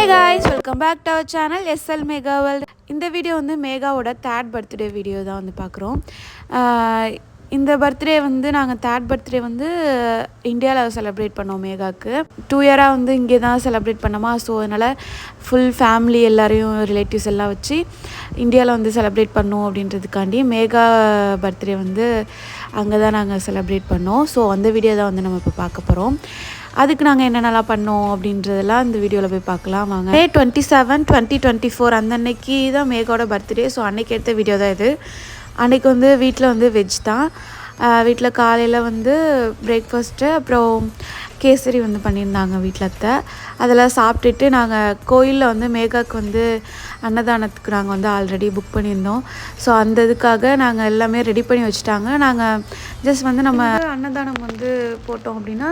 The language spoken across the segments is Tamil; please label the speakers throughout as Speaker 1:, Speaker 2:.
Speaker 1: guys, welcome back to our channel SL Mega World. இந்த வீடியோ வந்து மேகாவோட 3rd பர்த்டே வீடியோ தான் வந்து பார்க்குறோம். இந்த பர்த்டே வந்து நாங்கள் 3rd பர்த்டே வந்து இந்தியாவில் செலிப்ரேட் பண்ணோம். மேகாவுக்கு 2 இயராக வந்து இங்கே தான் செலிப்ரேட் பண்ணோமா. ஸோ அதனால் ஃபுல் ஃபேமிலி எல்லாரையும் ரிலேட்டிவ்ஸ் எல்லாம் வச்சு இந்தியாவில் வந்து செலிப்ரேட் பண்ணோம் அப்படின்றதுக்காண்டி மேகா பர்த்டே வந்து அங்கே தான் நாங்கள் செலிப்ரேட் பண்ணோம். ஸோ அந்த வீடியோ தான் வந்து நம்ம இப்போ பார்க்க போகிறோம். அதுக்கு நாங்கள் என்னென்னலாம் பண்ணோம் அப்படின்றதெல்லாம் இந்த வீடியோவில் போய் பார்க்கலாம் வாங்க. May 27, 2024 அந்த அன்னைக்கு தான் மேகாவோட பர்த்டே. ஸோ அன்றைக்கி எடுத்த வீடியோ தான் இது. அன்றைக்கி வந்து வீட்டில் வந்து வெஜ் தான். வீட்டில் காலையில் வந்து பிரேக்ஃபாஸ்ட்டு அப்புறம் கேசரி வந்து பண்ணியிருந்தாங்க வீட்டில். அதெல்லாம் சாப்பிட்டுட்டு நாங்கள் கோயிலில் வந்து மேகாவுக்கு வந்து அன்னதானத்துக்கு நாங்கள் வந்து ஆல்ரெடி புக் பண்ணியிருந்தோம். ஸோ அந்த இதுக்காக நாங்கள் எல்லாமே ரெடி பண்ணி வச்சுட்டாங்க. நாங்கள் ஜஸ்ட் வந்து நம்ம அன்னதானம் வந்து போட்டோம் அப்படின்னா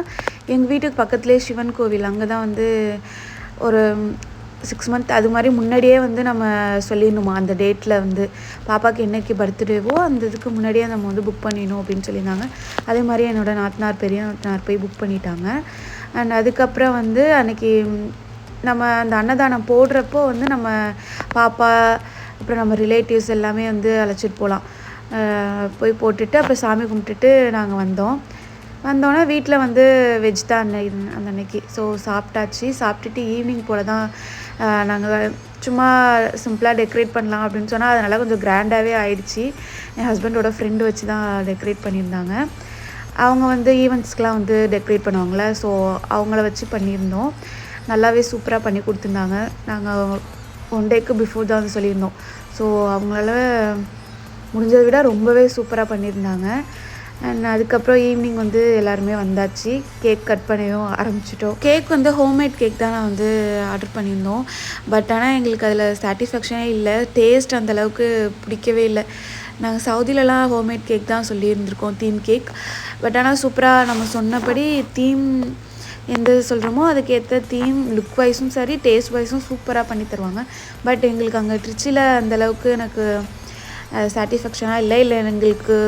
Speaker 1: எங்கள் வீட்டுக்கு பக்கத்துலேயே சிவன் கோவில், அங்கே தான் வந்து ஒரு 6 months அது மாதிரி முன்னாடியே வந்து நம்ம சொல்லிடணுமா அந்த டேட்டில் வந்து பாப்பாவுக்கு என்றைக்கு பர்த்டேவோ அந்த இதுக்கு முன்னாடியே நம்ம வந்து புக் பண்ணிடணும் அப்படின்னு சொல்லியிருந்தாங்க. அதே மாதிரி என்னோடய நாத்தனார் பெரிய நாத்தனார் போய் புக் பண்ணிட்டாங்க. அண்ட் அதுக்கப்புறம் வந்து அன்றைக்கி நம்ம அந்த அன்னதானம் போடுறப்போ வந்து நம்ம பாப்பா அப்புறம் நம்ம ரிலேட்டிவ்ஸ் எல்லாமே வந்து அழைச்சிட்டு போகலாம். போய் போட்டுட்டு அப்புறம் சாமி கும்பிட்டுட்டு நாங்கள் வந்தோடனே வீட்டில் வந்து வெஜ் தான் அந்த அன்னைக்கு. ஸோ சாப்பிட்டுட்டு ஈவினிங் போல் தான் நாங்கள் சும்மா சிம்பிளாக டெக்கரேட் பண்ணலாம் அப்படின்னு சொன்னால் அதனால் கொஞ்சம் கிராண்டாகவே ஆயிடுச்சு. என் ஹஸ்பண்டோட ஃப்ரெண்டு வச்சு தான் டெக்கரேட் பண்ணியிருந்தாங்க. அவங்க வந்து ஈவெண்ட்ஸ்க்கெலாம் வந்து டெக்கரேட் பண்ணுவாங்களே, ஸோ அவங்கள வச்சு பண்ணியிருந்தோம். நல்லாவே சூப்பராக பண்ணி கொடுத்துருந்தாங்க. நாங்கள் 1 டேக்கு பிஃபோர் தான் வந்து சொல்லியிருந்தோம். ஸோ அவங்களால முடிஞ்சதை விட ரொம்பவே சூப்பராக பண்ணியிருந்தாங்க. அண்ட் அதுக்கப்புறம் ஈவினிங் வந்து எல்லாருமே வந்தாச்சு. கேக் கட் பண்ணவும் ஆரம்பிச்சிட்டோம். கேக் வந்து ஹோம்மேட் கேக் தான் நான் வந்து ஆர்டர் பண்ணியிருந்தோம். பட் ஆனால் எங்களுக்கு அதில் சாட்டிஸ்ஃபேக்ஷனே இல்லை. டேஸ்ட் அந்தளவுக்கு பிடிக்கவே இல்லை. நாங்கள் சவுதியிலலாம் ஹோம்மேட் கேக் தான் சொல்லியிருந்திருக்கோம், தீம் கேக். பட் ஆனால் சூப்பராக நம்ம சொன்னபடி தீம் எந்த சொல்கிறோமோ அதுக்கேற்ற தீம் லுக் வைஸும் சரி டேஸ்ட் வைஸும் சூப்பராக பண்ணி தருவாங்க. பட் எங்களுக்கு அங்கே ட்ரிச்சியில் அந்தளவுக்கு எனக்கு சாட்டிஸ்ஃபேக்ஷனாக இல்லை எங்களுக்கு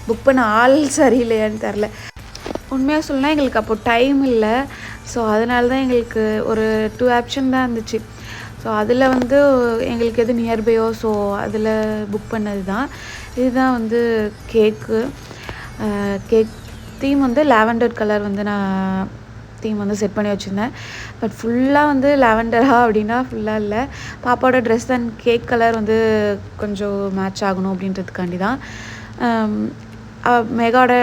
Speaker 1: புக் பண்ண ஆள் சரியில்லையான்னு தெரில. உண்மையாக சொல்லணும்னா எங்களுக்கு அப்போது டைம் இல்லை. ஸோ அதனால தான் எங்களுக்கு ஒரு 2 ஆப்ஷன் தான் இருந்துச்சு. ஸோ அதில் வந்து எங்களுக்கு எது நியர்பையோ ஸோ அதில் புக் பண்ணது தான். இதுதான் வந்து கேக் தீம் வந்து லாவெண்டர் கலர் வந்து நான் தீம் வந்து செட் பண்ணி வச்சுருந்தேன். பட் ஃபுல்லாக வந்து லாவெண்டரா அப்படின்னா ஃபுல்லாக இல்லை. பாப்பாவோட ட்ரெஸ் அண்ட் கேக் கலர் வந்து கொஞ்சம் மேட்ச் ஆகணும் அப்படின்றதுக்காண்டி தான். மேகாவோட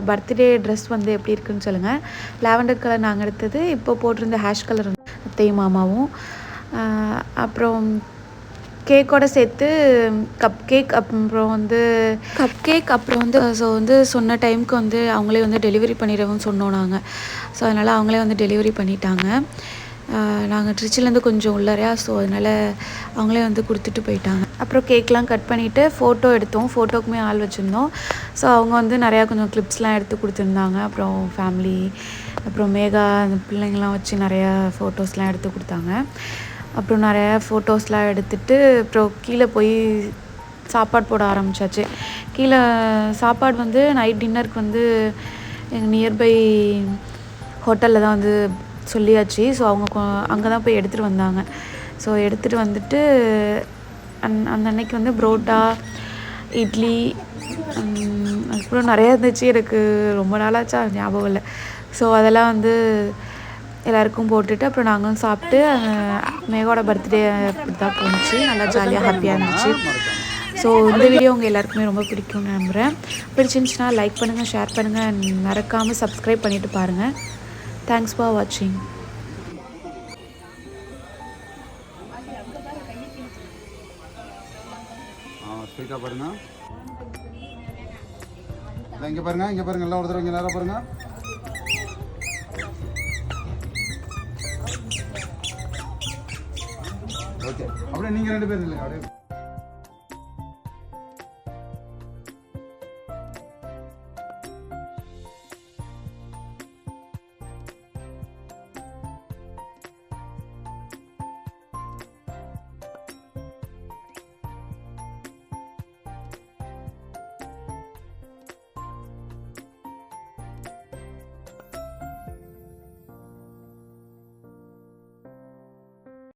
Speaker 1: பர்த்டே ட்ரெஸ் வந்து எப்படி இருக்குன்னு சொல்லுங்கள். லாவெண்டர் கலர் நாங்கள் எடுத்தது. இப்போ போட்டிருந்த ஹேஷ் கலர் வந்து அத்தையும் மாமாவும். அப்புறம் கேக்கோடு சேர்த்து கப் கேக் அப்புறம் வந்து ஸோ வந்து சொன்ன டைமுக்கு வந்து அவங்களே வந்து டெலிவரி பண்ணிடவும் சொன்னோம் நாங்கள். ஸோ அதனால் அவங்களே வந்து டெலிவரி பண்ணிட்டாங்க. நாங்கள் ட்ரிச்சிலேருந்து கொஞ்சம் உள்ளறையா, ஸோ அதனால் அவங்களே வந்து கொடுத்துட்டு போயிட்டாங்க. அப்புறம் கேக்லாம் கட் பண்ணிவிட்டு ஃபோட்டோ எடுத்தோம். ஃபோட்டோக்குமே ஆள் வச்சுருந்தோம். ஸோ அவங்க வந்து நிறையா கொஞ்சம் கிளிப்ஸ்லாம் எடுத்து கொடுத்துருந்தாங்க. அப்புறம் ஃபேமிலி அப்புறம் மேகா அந்த பிள்ளைங்கள்லாம் வச்சு நிறையா ஃபோட்டோஸ்லாம் எடுத்து கொடுத்தாங்க. அப்புறம் நிறையா ஃபோட்டோஸ்லாம் எடுத்துகிட்டு அப்புறம் கீழே போய் சாப்பாடு போட ஆரம்பித்தாச்சு. கீழே சாப்பாடு வந்து நைட் டின்னருக்கு வந்து எங்கள் நியர்பை ஹோட்டலில் தான் வந்து சொல்லியாச்சு. ஸோ அவங்க அங்கே தான் போய் எடுத்துகிட்டு வந்தாங்க. ஸோ எடுத்துகிட்டு வந்துட்டு அந்த அன்னைக்கு வந்து புரோட்டா, இட்லி அதுக்கப்புறம் நிறையா இருந்துச்சு. எனக்கு ரொம்ப நாளாச்சா ஞாபகம் இல்லை. ஸோ அதெல்லாம் வந்து எல்லாேருக்கும் போட்டுட்டு அப்புறம் நாங்களும் சாப்பிட்டு மேகாவோட பர்த்டே அப்படி தான் போணுச்சு. நல்லா ஜாலியாக ஹாப்பியாக இருந்துச்சு. ஸோ இந்த வீடியோ உங்கள் எல்லாருக்குமே ரொம்ப பிடிக்கும்னு நம்புகிறேன். பிடிச்சிருந்துச்சுன்னா லைக் பண்ணுங்கள், ஷேர் பண்ணுங்கள், மறக்காமல் சப்ஸ்கிரைப் பண்ணிவிட்டு பாருங்கள். தேங்க்ஸ் ஃபார் வாட்சிங்.
Speaker 2: ஸ்ட்ரைட்டாக பாருங்க, இங்கே பாருங்க எல்லாம் ஒரு தடவை இங்கே நேராக பாருங்க. ஓகே, அப்படியே நீங்கள் 2 பேர் இல்லைங்க அப்படியே.